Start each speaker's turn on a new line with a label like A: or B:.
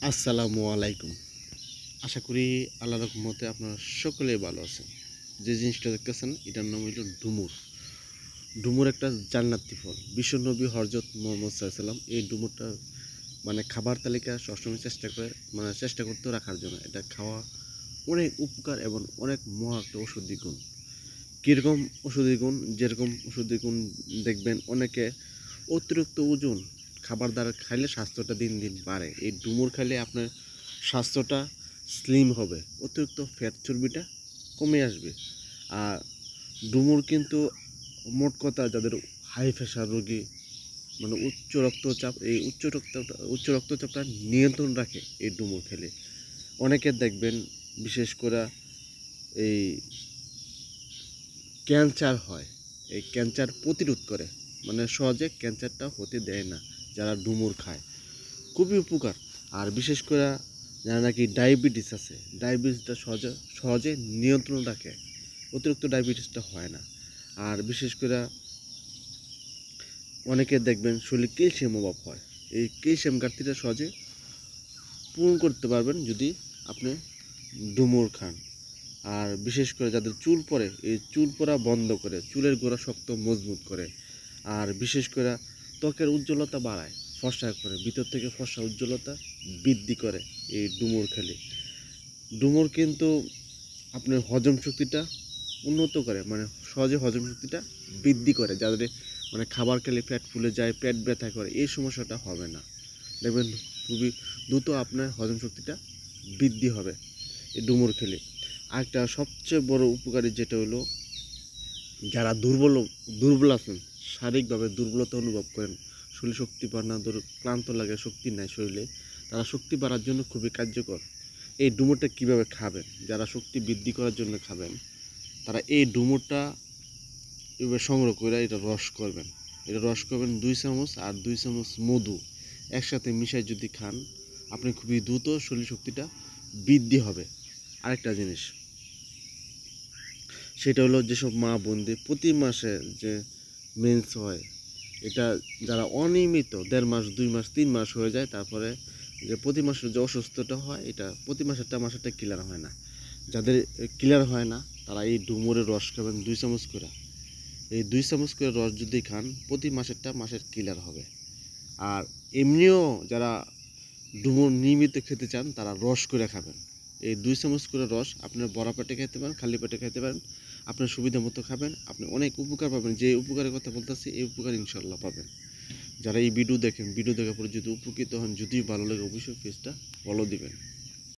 A: আসসালামু আলাইকুম। আশা করি আল্লাহর রহমতে আপনারা সকলেই ভালো আছেন। যে জিনিসটা দেখতেছেন এটার নাম হইল ডুমুর। ডুমুর একটা জান্নাতি ফল। বিশ্বনবী হযরত মুহাম্মদ সাল্লাল্লাহু আলাইহি ওয়াসাল্লাম এই ডুমুরটা খাবার তালিকা সবসময় চেষ্টা করতে রাখার জন্য। এটা খাওয়া অনেক উপকার এবং অনেক মহা একটা ঔষধি গুণ। কীরকম ওষুধি গুণ? যেরকম ওষুধি গুণ দেখবেন অনেকে অতিরিক্ত ওজন খাবার দ্বারা খাইলে স্বাস্থ্যটা দিন দিন বাড়ে। এই ডুমুর খাইলে আপনার স্বাস্থ্যটা স্লিম হবে, অতিরিক্ত ফ্যাট চর্বিটা কমে আসবে। আর ডুমুর কিন্তু মোট কথা যাদের হাই প্রেশার রোগী উচ্চ রক্তচাপ, এই উচ্চ রক্তচাপটা নিয়ন্ত্রণ রাখে এই ডুমুর খেলে। অনেকে দেখবেন বিশেষ করে এই ক্যান্সার হয়, এই ক্যান্সার প্রতিরোধ করে, সহজে ক্যান্সারটা হতে দেয় না যারা ডুমুর খায়। খুবই উপকার। আর বিশেষ করে যারা নাকি ডায়াবেটিস আছে, ডায়াবেটিসটা সহজে সহজে নিয়ন্ত্রণ রাখে, অতিরিক্ত ডায়াবেটিসটা হয় না। আর বিশেষ করে অনেকে দেখবেন শরীরে ক্যালসিয়াম অভাব হয়, এই ক্যালসিয়াম ঘাটতিটা সহজে পূরণ করতে পারবেন যদি আপনি ডুমুর খান। আর বিশেষ করে যাদের চুল পড়ে, এই চুল পড়া বন্ধ করে, চুলের গোড়া শক্ত মজবুত করে। আর বিশেষ করে ত্বকের উজ্জ্বলতা বাড়ায়, ফর্সা করে, ভিতর থেকে ফর্সা উজ্জ্বলতা বৃদ্ধি করে এই ডুমুর খেলে। ডুমুর কিন্তু আপনার হজম শক্তিটা উন্নত করে, সহজে হজম শক্তিটা বৃদ্ধি করে। যাদের খাবার খেলে পেট ফুলে যায়, পেট ব্যথা করে, এই সমস্যাটা হবে না। দেখবেন খুবই দ্রুত আপনার হজম শক্তিটা বৃদ্ধি হবে এই ডুমুর খেলে। আরেকটা সবচেয়ে বড় উপকারী যেটা হলো, যারা দুর্বল আছেন, শারীরিকভাবে দুর্বলতা অনুভব করেন, শরীরে শক্তি পান না, ক্লান্ত লাগে, শক্তি নাই শরীরে, তারা শক্তি বাড়ার জন্য খুবই কার্যকর। এই ডুমুরটা কিভাবে খাবেন? যারা শক্তি বৃদ্ধি করার জন্য খাবেন, তারা এই ডুমুরটা এভাবে সংগ্রহ করে এটা রস করবেন। এটা রস করবেন 2 চামচ, আর 2 চামচ মধু একসাথে মিশাই যদি খান, আপনি খুবই দ্রুত শরীর শক্তিটা বৃদ্ধি হবে। আরেকটা জিনিস সেটা হলো, যেসব মা বোনদের প্রতি মাসে যে মেন্স হয়, এটা যারা অনিয়মিত 1.5 মাস, 2 মাস, 3 মাস হয়ে যায়, তারপরে যে প্রতি মাসের যে অসুস্থতা হয়, এটা প্রতি মাসেরটা ক্লিয়ার হয় না। যাদের ক্লিয়ার হয় না, তারা এই ডুমুরের রস খাবেন 2 চামচ করে। এই 2 চামচ করে রস যদি খান, প্রতি মাসের ক্লিয়ার হবে। আর এমনিও যারা ডুমুর নিয়মিত খেতে চান, তারা রস করে খাবেন। এই 2 চামচ করে রস আপনার ভরা পেটে খেতে পারেন, খালি পেটে খেতে পারেন, আপনার সুবিধা মতো খাবেন, আপনি অনেক উপকার পাবেন। যে উপকারের কথা বলতেছি, এই উপকার ইনশাল্লাহ পাবেন। যারা এই ভিডিও দেখেন, ভিডিও দেখার পরে যদি উপকৃত হন, যদি ভালো লাগে, অবশ্যই পেজটা ফলো দিবেন।